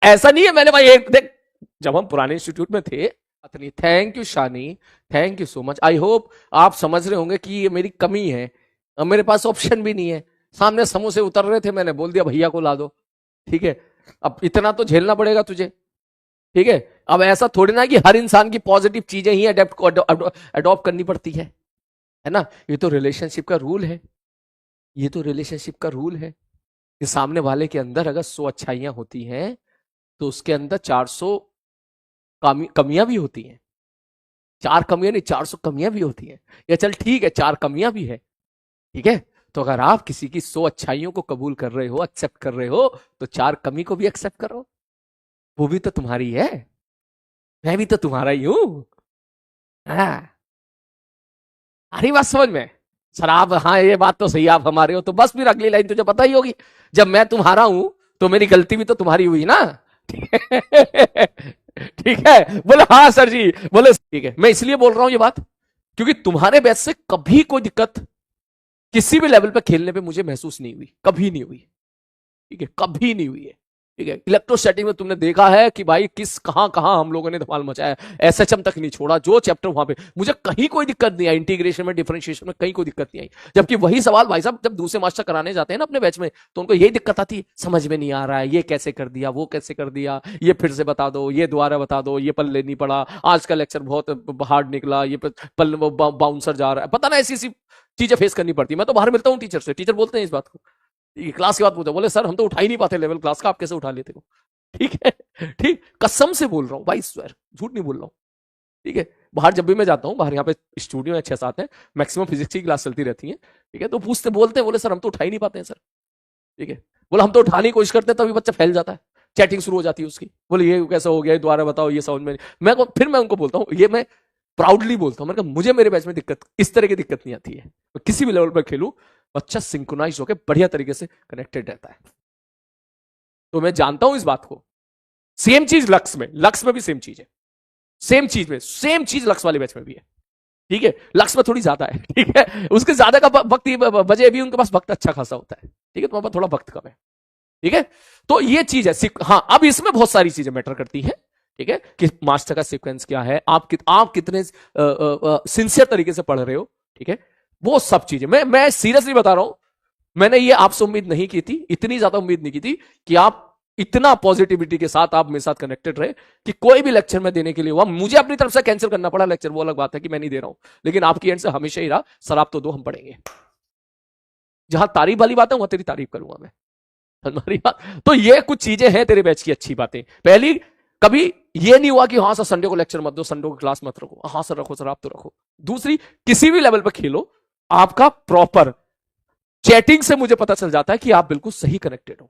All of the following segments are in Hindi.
ऐसा नहीं है मैंने भाई एक देख, जब हम पुराने इंस्टीट्यूट में थे, thank you Shani, thank you so much. I hope आप समझ रहे होंगे कि ये मेरी कमी है, अब मेरे पास ऑप्शन भी नहीं है। सामने समोसे उतर रहे थे, मैंने बोल दिया भैया को ला दो, ठीक है। अब इतना तो झेलना पड़ेगा तुझे, ठीक है। अब ऐसा थोड़ी ना कि हर इंसान की पॉजिटिव चीजें ही अडॉप्ट करनी पड़ती है ना। ये तो रिलेशनशिप का रूल है, ये तो रिलेशनशिप का रूल है कि सामने वाले के अंदर अगर 100 अच्छाइयां होती हैं तो उसके अंदर 400 कमियां भी होती हैं। 4 कमियां नहीं, 400 कमियां भी होती हैं। या चल ठीक है, 4 कमियां भी है, ठीक है। तो अगर आप किसी की 100 अच्छाइयों को कबूल कर रहे हो, एक्सेप्ट कर रहे हो, तो 4 कमी को भी एक्सेप्ट करो। वो भी तो तुम्हारी है, मैं भी तो तुम्हारा ही हूं। हाँ, अरे बात समझ में सर आप, हाँ ये बात तो सही, आप हमारे हो तो बस फिर अगली लाइन तुझे पता ही होगी, जब मैं तुम्हारा हूं तो मेरी गलती भी तो तुम्हारी हुई ना। ठीक है, बोले हाँ सर जी, बोले ठीक है। मैं इसलिए बोल रहा हूं ये बात क्योंकि तुम्हारे बैच से कभी कोई दिक्कत किसी भी लेवल पे खेलने पे मुझे महसूस नहीं हुई, कभी नहीं हुई, ठीक है, कभी नहीं हुई है, ठीक है। इलेक्ट्रोस्टैटिक में तुमने देखा है कि भाई किस कहां कहां हम लोगों ने धमाल मचाया, एसएचएम तक नहीं छोड़ा, जो चैप्टर वहां पे मुझे कहीं कोई दिक्कत नहीं आई, इंटीग्रेशन में डिफरेंशिएशन में कहीं कोई दिक्कत नहीं आई। जबकि वही सवाल भाई साहब जब दूसरे मास्टर कराने जाते हैं ना अपने बैच में, तो उनको यही दिक्कत आती है, समझ में नहीं आ रहा है, ये कैसे कर दिया, वो कैसे कर दिया, ये फिर से बता दो, ये दोबारा बता दो, ये पल्ले नहीं पड़ा, आज का लेक्चर बहुत हार्ड निकला, ये पल बाउंसर जा रहा है, पता ना ऐसी ऐसी चीजें फेस करनी पड़ती है। मैं तो बाहर मिलता हूँ टीचर से, टीचर बोलते हैं इस बात को, क्लास के बाद पूछा, बोले सर हम तो उठा ही नहीं पाते लेवल क्लास का, आप कैसे उठा लेते हो। ठीक है, ठीक, कसम से बोल रहा हूँ भाई, स्वेर, झूठ नहीं बोल रहा हूँ, ठीक है। बाहर जब भी मैं जाता हूँ, बाहर यहाँ पे स्टूडियो में 6-7 है, मैक्सिमम फिजिक्स की क्लास चलती रहती है, ठीक है। तो पूछते बोलते हैं, बोले सर हम तो उठा ही नहीं पाते हैं सर, ठीक है। बोले हम तो उठाने की कोशिश करते हैं, तभी बच्चा फैल जाता है, चैटिंग शुरू हो जाती है उसकी, बोले ये कैसा हो गया, दोबारा बताओ, ये समझ में नहीं। फिर मैं उनको बोलता हूँ, ये मैं प्राउडली बोलता हूँ, मैंने कहा मुझे मेरे बैच में दिक्कत, इस तरह की दिक्कत नहीं आती है, मैं किसी भी लेवल पर खेलूं, बच्चा सिंक्रोनाइज होकर बढ़िया तरीके से कनेक्टेड रहता है। तो मैं जानता हूं इस बात को। सेम चीज लक्स में भी सेम चीज है, सेम चीज में सेम चीज लक्स वाले बैच में भी है, ठीक है। लक्स में थोड़ी ज्यादा है, ठीक है, उसके ज्यादा का वक्त बजे भी उनके पास वक्त अच्छा खासा होता है, ठीक है, तुम्हारे पास थोड़ा वक्त कम है, ठीक है। तो ये चीज है, हाँ अब इसमें बहुत सारी चीजें मैटर करती हैं, ठीक है, कि मास्टर का सीक्वेंस क्या है, आप कितने सिंसियर तरीके से पढ़ रहे हो, ठीक है, वो सब चीजें मैं सीरियसली बता रहा हूं। मैंने ये आपसे उम्मीद नहीं की थी, इतनी ज्यादा उम्मीद नहीं की थी कि आप इतना पॉजिटिविटी के साथ आप मेरे साथ कनेक्टेड रहे कि कोई भी लेक्चर में देने के लिए हुआ, मुझे अपनी तरफ से कैंसिल करना पड़ा लेक्चर, वो अलग बात है कि मैं नहीं दे रहा हूं, लेकिन आपकी एंड से हमेशा ही रहा सर आप तो दो, हम पढ़ेंगे। जहां तारीफ वाली बात है वहां तेरी तारीफ करूंगा मैं, हमारी बात। तो ये कुछ चीजें हैं तेरे बैच की अच्छी बातें। पहली, कभी ये नहीं हुआ कि हाँ सर संडे को लेक्चर मत दो, संडे को क्लास मत रखो, हाँ सर रखो सर आप तो रखो। दूसरी, किसी भी लेवल पर खेलो, आपका प्रॉपर चैटिंग से मुझे पता चल जाता है कि आप बिल्कुल सही कनेक्टेड हो,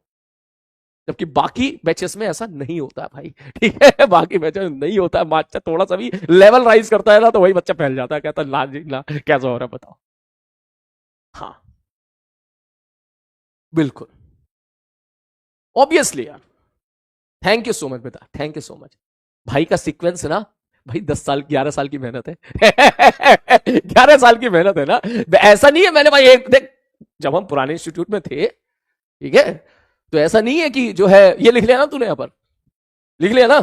जबकि बाकी बैचेस में ऐसा नहीं होता भाई, ठीक है, बाकी बैचेस में नहीं होता है। बच्चा थोड़ा सा भी लेवल राइज करता है ना तो वही बच्चा फैल जाता है, कहता है ला जी ला कैसा हो रहा है बताओ। हाँ बिल्कुल, ऑब्वियसली यार, थैंक यू सो मच बेटा, थैंक यू सो मच। भाई का सीक्वेंस है ना भाई, 11 साल की मेहनत है। 11 साल की मेहनत है ना, ऐसा नहीं है मैंने भाई एक देख, जब हम पुराने इंस्टीट्यूट में थे, ठीक है, तो ऐसा नहीं है कि जो है ये लिख लिया ना तूने, यहां पर लिख लिया ना,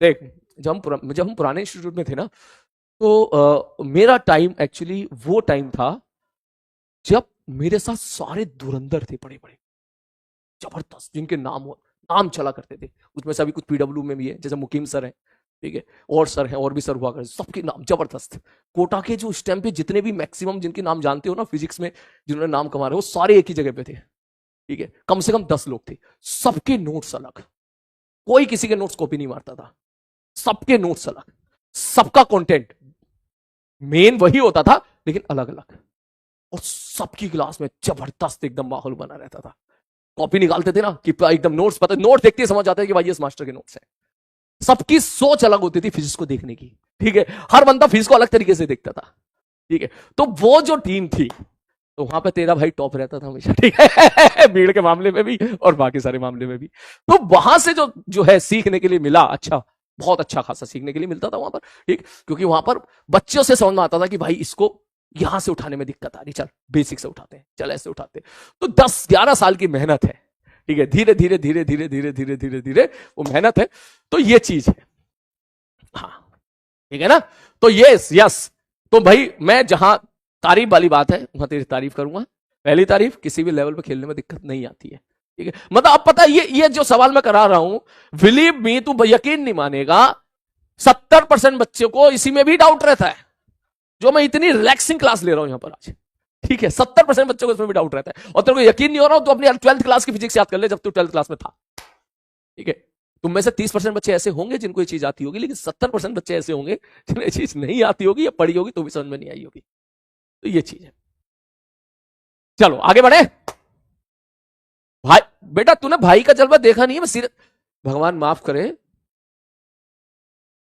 देख जब हम पुराने इंस्टीट्यूट में थे ना, तो मेरा टाइम एक्चुअली वो टाइम था जब मेरे साथ सारे धुरंधर थे, बड़े बड़े जबरदस्त, जिनके नाम चला करते थे। उसमें से अभी कुछ पीडब्ल्यू में भी है, जैसे मुकीम सर है, ठीक है, और सर हैं, और भी सर हुआ करते, सबके नाम जबरदस्त। कोटा के जो उस टाइम पे जितने भी मैक्सिमम जिनके नाम जानते हो ना फिजिक्स में, जिन्होंने नाम कमा रहे, वो सारे एक ही जगह पे थे, ठीक है, कम से कम 10 लोग थे, सबके नोट्स अलग, कोई किसी के नोट्स कॉपी नहीं मारता था, सबके नोट्स अलग, सबका कंटेंट मेन वही होता था लेकिन अलग अलग, और सबकी क्लास में जबरदस्त एकदम माहौल बना रहता था। कॉपी निकालते थे ना कि एकदम नोट्स, पता नोट देखते ही समझ जाते हैं कि भाई ये मास्टर के नोट्स हैं। सबकी सोच अलग होती थी फिजिक्स को देखने की, ठीक है, हर बंदा फिजिक्स को अलग तरीके से देखता था, ठीक है। तो वो जो टीम थी, तो वहां पे तेरा भाई टॉप रहता था हमेशा, ठीक है, भीड़ के मामले में भी और बाकी सारे मामले में भी। तो वहां से जो है सीखने के लिए मिला, अच्छा बहुत अच्छा खासा सीखने के लिए मिलता था वहां पर, ठीक, क्योंकि वहां पर बच्चों से समझ में आता था कि भाई इसको यहां से उठाने में दिक्कत आ रही, चल बेसिक से उठाते हैं, चल ऐसे उठाते हैं। तो 10-11 साल की मेहनत है, ठीक है, धीरे धीरे धीरे धीरे धीरे धीरे धीरे धीरे वो मेहनत है। तो ये चीज है, हाँ ठीक है ना। तो यस यस, तो भाई मैं जहां तारीफ वाली बात है वहां तेरी तारीफ करूंगा। पहली तारीफ, किसी भी लेवल पे खेलने में दिक्कत नहीं आती है, ठीक है। मतलब अब पता है ये जो सवाल मैं करा रहा हूं, बिलीव मी, तू यकीन नहीं मानेगा, 70% बच्चों को इसी में भी डाउट रहता है, जो मैं इतनी रिलैक्सिंग क्लास ले रहा हूं यहां पर आज, ठीक है। 70% बच्चों को इसमें भी डाउट रहता है, और तेरे को यकीन नहीं हो रहा हो तो अपनी 12th क्लास की फिजिक्स याद कर ले, जब तू 12th क्लास में था, ठीक है। तुम में से 30% बच्चे ऐसे होंगे जिनको ये चीज आती होगी, लेकिन 70% बच्चे ऐसे होंगे जिन्हें ये चीज नहीं आती होगी या पढ़ी होगी तो भी समझ में नहीं आई होगी। तो ये चीज है। चलो आगे बढ़े। भाई बेटा तूने भाई का जलवा देखा नहीं है, मैं सीरियस, भगवान माफ करे,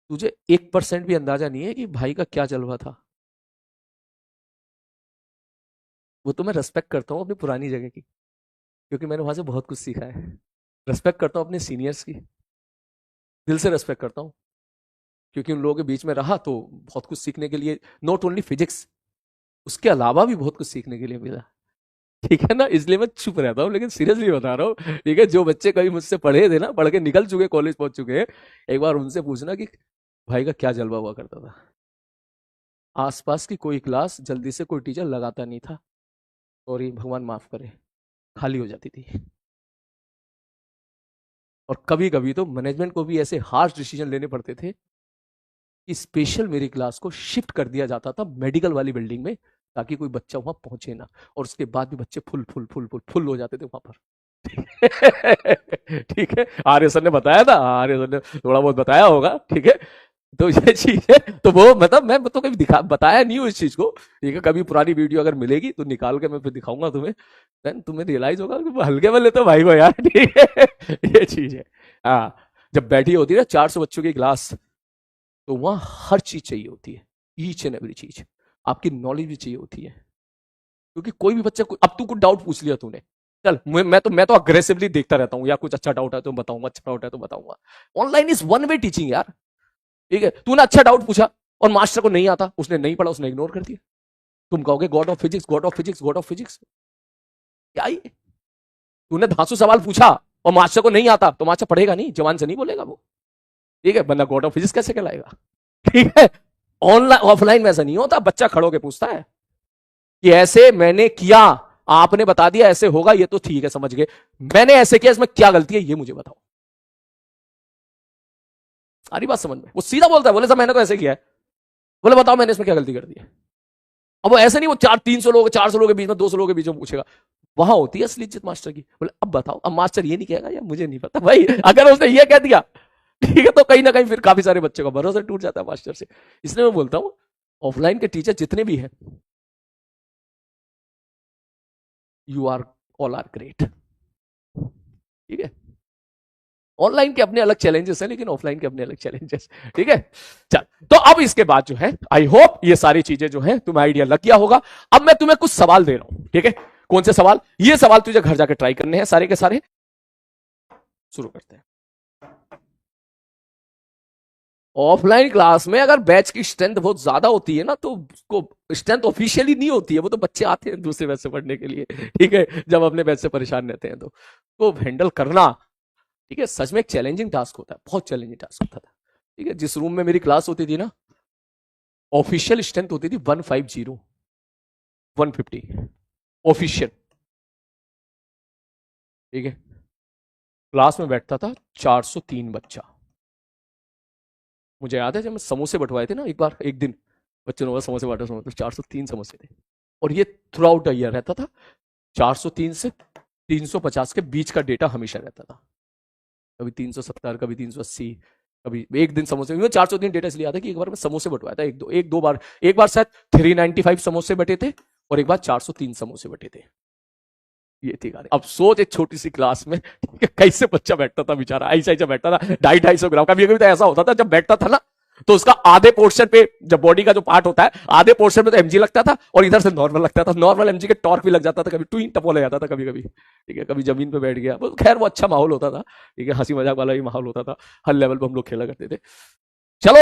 तुझे 1% भी अंदाजा नहीं है कि भाई का क्या जलवा था। वो तो मैं रेस्पेक्ट करता हूं अपनी पुरानी जगह की, क्योंकि मैंने वहां से बहुत कुछ सीखा है। रेस्पेक्ट करता हूं अपने सीनियर्स की, दिल से रेस्पेक्ट करता हूं, क्योंकि उन लोगों के बीच में रहा तो बहुत कुछ सीखने के लिए, नॉट ओनली फिजिक्स, उसके अलावा भी बहुत कुछ सीखने के लिए मिला, ठीक है ना। इसलिए मैं चुप रहता हूं, लेकिन सीरियसली बता रहा हूं, ठीक है। जो बच्चे कभी मुझसे पढ़े थे ना, पढ़ के निकल चुके, कॉलेज पहुंच चुके हैं, एक बार उनसे पूछना कि भाई का क्या जलवा हुआ करता था। आसपास की कोई क्लास जल्दी से कोई टीचर लगाता नहीं था, सॉरी भगवान माफ करे, खाली हो जाती थी। और कभी कभी तो मैनेजमेंट को भी ऐसे हार्श डिसीजन लेने पड़ते थे कि स्पेशल मेरी क्लास को शिफ्ट कर दिया जाता था मेडिकल वाली बिल्डिंग में, ताकि कोई बच्चा वहां पहुंचे ना, और उसके बाद भी बच्चे full full full full full हो जाते थे वहां पर। ठीक है, आर्य सर ने बताया था, आर्य सर ने थोड़ा बहुत बताया होगा, ठीक है। तो ये चीज है, तो वो मतलब मैं तो कभी बताया नहीं हूँ इस चीज को, ठीक है। कभी पुरानी वीडियो अगर मिलेगी तो निकाल के मैं फिर दिखाऊंगा तुम्हें, देन तुम्हें रियलाइज होगा कि हल्के में लेते भाई को यार, ठीक है। ये चीज है। हाँ, जब बैठी होती है ना 400 बच्चों की क्लास, तो वहां हर चीज चाहिए होती है, ईच एंड एवरी चीज, आपकी नॉलेज भी चाहिए होती है, क्योंकि कोई भी बच्चा, अब तू कुछ डाउट पूछ लिया तूने, चल मैं तो अग्रेसिवली देखता रहता हूँ, या कुछ अच्छा डाउट है तो बताऊंगा, अच्छा डाउट है तो बताऊंगा। Online is one way teaching यार, ठीक है। तूने अच्छा डाउट पूछा और मास्टर को नहीं आता, उसने नहीं पढ़ा, उसने इग्नोर कर दिया, तुम कहोगे God of physics, God of physics, God of physics, क्या ये? तूने धांसू सवाल पूछा और मास्टर को नहीं आता, तो मास्टर पढ़ेगा नहीं, जवान से नहीं बोलेगा वो, ठीक है। बंदा गॉड ऑफ फिजिक्स कैसे कहलाएगा, ठीक है। ऑनलाइन ऑफलाइन में ऐसा नहीं होता, बच्चा खड़ो के पूछता है कि ऐसे मैंने किया, आपने बता दिया ऐसे होगा, ये तो ठीक है समझ गए, मैंने ऐसे किया, इसमें क्या गलती है ये मुझे बताओ। सारी बात समझ में, वो सीधा बोलता है, बोले सर मैंने तो ऐसे किया है, बोले बताओ मैंने इसमें क्या गलती कर दी है। अब वो ऐसे नहीं, वो 300 लोग 400 लोग के बीच में, 200 लोग के बीच में पूछेगा, वहां होती है असली इज्जत मास्टर की। बोले अब बताओ, अब मास्टर ये नहीं कहेगा या मुझे नहीं पता, भाई अगर उसने ये कह दिया, ठीक है, तो कहीं ना कहीं फिर काफी सारे बच्चों का भरोसा टूट जाता है मास्टर से। इसलिए मैं बोलता हूं ऑफलाइन के टीचर जितने भी हैं, you are all are great, ठीक है। ऑनलाइन के अपने अलग चैलेंजेस हैं, लेकिन ऑफलाइन के अपने अलग चैलेंजेस, ठीक है। चल, तो अब इसके बाद जो है, आई होप ये सारी चीजें जो है तुम्हें आइडिया लग गया होगा। अब मैं तुम्हें कुछ सवाल दे रहा हूं, ठीक है। कौन से सवाल? ये सवाल तुझे घर जाके ट्राई करने हैं सारे के सारे। शुरू करते हैं। ऑफलाइन क्लास में अगर बैच की स्ट्रेंथ बहुत ज्यादा होती है ना, तो उसको स्ट्रेंथ ऑफिशियली नहीं होती है, वो तो बच्चे आते हैं दूसरे बैच से पढ़ने के लिए, ठीक है, जब अपने बैच से परेशान रहते हैं तो हैंडल करना, ठीक है, सच में एक चैलेंजिंग टास्क होता है, बहुत चैलेंजिंग टास्क होता था, ठीक है। जिस रूम में मेरी क्लास होती थी ना, ऑफिशियल स्ट्रेंथ होती थी 150 150 ऑफिशियल, ठीक है। क्लास में बैठता था 403 बच्चा। मुझे याद है जब मैं समोसे बंटवाए थे ना, एक बार एक दिन बच्चों ने समोसे बांटे, तो 403 समोसे थे, और ये थ्रू आउट ईयर रहता था। 403 से 350 के बीच का डेटा हमेशा रहता था, कभी 370, कभी 380, कभी एक दिन समोसे। 403 डेटा इसलिए आता है कि एक बार मैं समोसे बंटवाया था, एक दो बार, एक बार शायद 395 समोसे बटे थे, और एक बार 403 समोसे बटे थे, ये थी गाड़ी। अब सोच एक छोटी सी क्लास में कैसे बच्चा बैठता था बेचारा, ऐसा बैठता था, 250-250 ग्राम। कभी कभी तो ऐसा होता था जब बैठता था ना, तो उसका आधे पोर्शन पे, जब बॉडी का जो पार्ट होता है, आधे पोर्शन में तो एमजी लगता था और इधर से नॉर्मल लगता था। नॉर्मल एमजी के टॉर्क भी लग जाता था, कभी ट्विन टपो ले जाता था कभी कभी, ठीक है। कभी जमीन पे बैठ गया, खैर वो अच्छा माहौल होता था, ठीक है, हंसी मजाक वाला ही माहौल होता था, हर लेवल पर हम लोग खेला करते थे। चलो